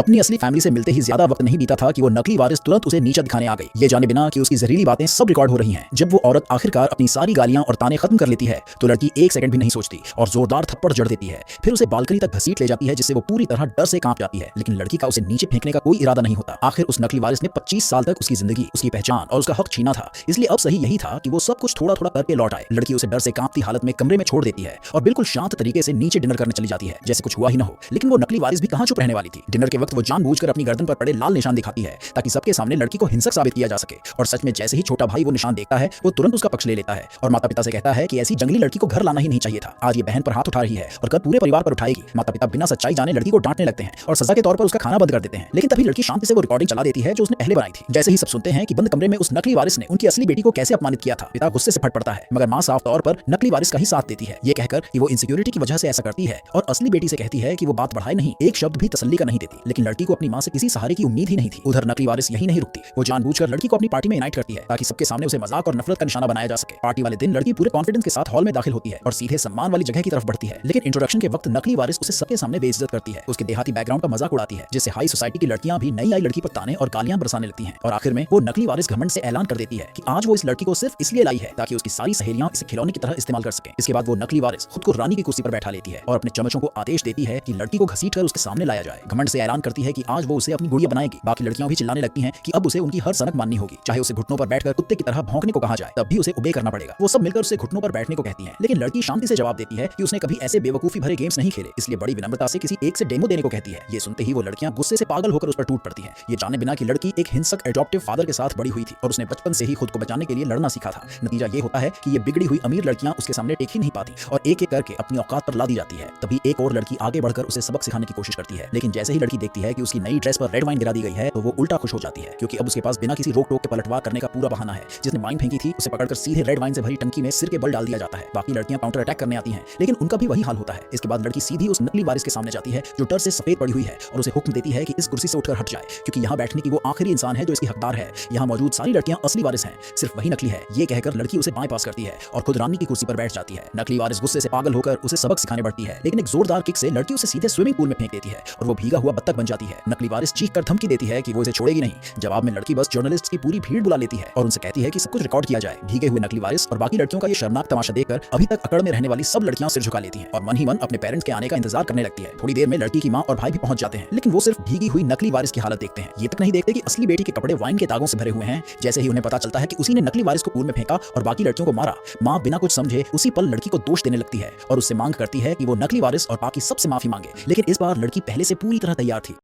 अपनी असली फैमिली से मिलते ही ज्यादा वक्त नहीं बीता था कि वो नकली वारिस तुरंत उसे नीचा दिखाने आ गई, ये जाने बिना कि उसकी जहरीली बातें सब रिकॉर्ड हो रही हैं। जब वो औरत आखिरकार अपनी सारी गालियां और ताने खत्म कर लेती है तो लड़की एक सेकंड भी नहीं सोचती और जोरदार थप्पड़ जड़ देती है। फिर उसे बालकनी तक घसीट ले जाती है जिससे वो पूरी तरह डर से कांप जाती है, लेकिन लड़की का उसे नीचे फेंकने का कोई इरादा नहीं होता। आखिर उस नकली वारिस ने 25 साल तक उसकी जिंदगी, उसकी पहचान और उसका हक छीना था, इसलिए अब सही यही था कि वो सब कुछ थोड़ा थोड़ा करके लौट आए। लड़की उसे डर से कांपती हालत में कमरे में छोड़ देती है और बिल्कुल शांत तरीके से नीचे डिनर करने चली जाती है जैसे कुछ हुआ ही न हो। लेकिन वो नकली वारिस भी कहां चुप रहने वाली थी। डिनर के वक्त वो जानबूझकर अपनी गर्दन पर पड़े लाल निशान दिखाती है ताकि सबके सामने लड़की को हिंसक साबित किया जा सके। और सच में जैसे ही छोटा भाई वो निशान देखता है वो तुरंत उसका पक्ष ले लेता है और माता पिता से कहता है कि ऐसी जंगली लड़की को घर लाना ही नहीं चाहिए था। आज ये बहन पर हाथ उठा रही है और कल पूरे परिवार पर उठाएगी। माता पिता बिना सच्चाई जाने लड़की को डांटने लगते हैं और सजा के तौर पर उसका खाना बंद कर देते हैं। लेकिन तभी लड़की शांति से वो रिकॉर्डिंग चला देती है जो उसने पहले बनाई थी। जैसे ही सब सुनते हैं कि बंद कमरे में उस नकली वारिस ने उनकी असली बेटी को कैसे अपमानित किया था, पिता गुस्से से फट पड़ता है, मगर मां साफ तौर पर नकली वारिस का ही साथ देती है, ये कहकर कि वो इनसिक्योरिटी की वजह से ऐसा करती है और असली बेटी से कहती है कि वो बात बढ़ाए नहीं, एक शब्द भी तसल्ली का नहीं देती। लेकिन लड़की को अपनी मां से किसी सहारे की उम्मीद ही नहीं थी। उधर नकली वारिस यही नहीं रुकती, वो जानबूझकर लड़की को अपनी पार्टी में इनवाइट करती है ताकि सबके सामने उसे मजाक और नफरत का निशाना बनाया जा सके। पार्टी वाले दिन लड़की पूरे कॉन्फिडेंस के साथ हॉल में दाखिल होती है और सीधे सम्मान वाली जगह की तरफ बढ़ती है। लेकिन इंट्रोडक्शन के वक्त नकली वारिस उसे सबके सामने बेइज्जत करती है, उसके देहाती बैकग्राउंड का मजाक उड़ाती है, जिससे हाई सोसाइटी की लड़कियां भी नई आई लड़की पर ताने और गालियां बरसाने लगती हैं। और आखिर में वो नकली वारिस घमंड से ऐलान कर देती है कि आज वो इस लड़की को सिर्फ इसलिए लाई है ताकि उसकी सारी सहेलियां इसे खिलौने की तरह इस्तेमाल कर सके। इसके बाद वो नकली वारिस खुद को रानी की कुर्सी पर बैठा लेती है और अपने चमचों को आदेश देती है कि लड़की को घसीटकर उसके सामने लाया जाए। घमंड से ऐलान करती है कि आज वो उसे अपनी गुड़िया बनाएगी। बाकी लड़कियां भी चिल्लाने लगती हैं कि अब उसे उनकी हर सनक माननी होगी, चाहे उसे घुटनों पर बैठकर कुत्ते की तरह भौंकने को कहा जाए तब भी उसे उबे करना पड़ेगा। वो सब मिलकर उसे घुटनों पर बैठने को कहती हैं, लेकिन लड़की शांति से जवाब देती है कि उसने कभी ऐसे बेवकूफी भरे गेम्स नहीं खेले, इसलिए बड़ी विनम्रता से किसी एक से डेमो देने को कहती है। ये सुनते ही वो लड़कियां गुस्से से पागल होकर उस पर टूट पड़ती हैं, ये जाने बिना कि लड़की एक हिंसक एडॉप्टिव फादर के साथ बड़ी हुई थी और उसने बचपन से ही खुद को बचाने के लिए लड़ना सीखा था। नतीजा ये होता है कि ये बिगड़ी हुई अमीर लड़कियां उसके सामने टेक ही नहीं पाती और एक एक करके अपनी औकात पर ला दी जाती है। तभी एक और लड़की आगे बढ़कर उसे सबक सिखाने की कोशिश करती है, लेकिन जैसे ही लड़की देखती है कि उसकी नई ड्रेस पर रेड वाइन गिरा दी गई है तो वो उल्टा खुश हो जाती है, क्योंकि अब उसके पास बिना किसी रोक टोक के पलटवार करने का पूरा बहाना है। जिसने वाइन फेंकी थी उसे पकड़कर सीधे रेड वाइन से भरी टंकी में सिर के बल डाल दिया जाता है। बाकी लड़कियां काउंटर अटैक करने आती हैं, लेकिन उनका भी वही हाल होता है। इसके बाद लड़की सीधी उस नकली वारिस के सामने जाती है जो डर से सफेद पड़ी हुई है और उसे हुक्म देती है कि इस कुर्सी से उठकर हट जाए, क्योंकि यहाँ बैठने की वो आखिरी इंसान है जो इसकी हकदार है। यहाँ मौजूद सारी लड़कियां असली वारिस हैं, सिर्फ वही नकली है। ये कहकर लड़की उसे बाईपास करती है और खुद रानी की कुर्सी पर बैठ जाती है। नकली वारिस गुस्से से पागल होकर उसे सबक सिखाने बढ़ती है, लेकिन एक जोरदार किक से लड़की उसे सीधे स्विमिंग पूल में फेंक देती है और वो भीगा हुआ बत्तख बन जाती है। नकली वारिस चीख कर धमकी देती है कि वो इसे छोड़ेगी नहीं। जवाब में लड़की बस जर्नलिस्ट की पूरी भीड़ बुला लेती है और उनसे कहती है कि सब कुछ रिकॉर्ड किया जाए। भीगे हुए नकली वारिस और बाकी लड़कियों का ये शर्मनाक तमाशा देखकर अभी तक अकड़ में रहने वाली सब लड़कियां सिर झुका लेती हैं और मन ही मन अपने पेरेंट्स के आने का इंतजार करने लगती है। थोड़ी देर में लड़की की मां और भाई भी पहुंच जाते हैं, लेकिन वो सिर्फ भीगी हुई नकली वारिस की हालत देखते हैं। ये तक नहीं देखते कि असली बेटी के कपड़े वाइन के दागों से भरे हुए हैं। जैसे ही उन्हें पता चलता है कि उसी ने नकली वारिस को पूल में फेंका और बाकी लड़कियों को मारा, मां बिना कुछ समझे उसी पल लड़की को दोष देने लगती है और उससे मांग करती है कि वो नकली वारिस और बाकी सबसे माफी मांगे। लेकिन इस बार लड़की पहले से पूरी तरह तैयार थी।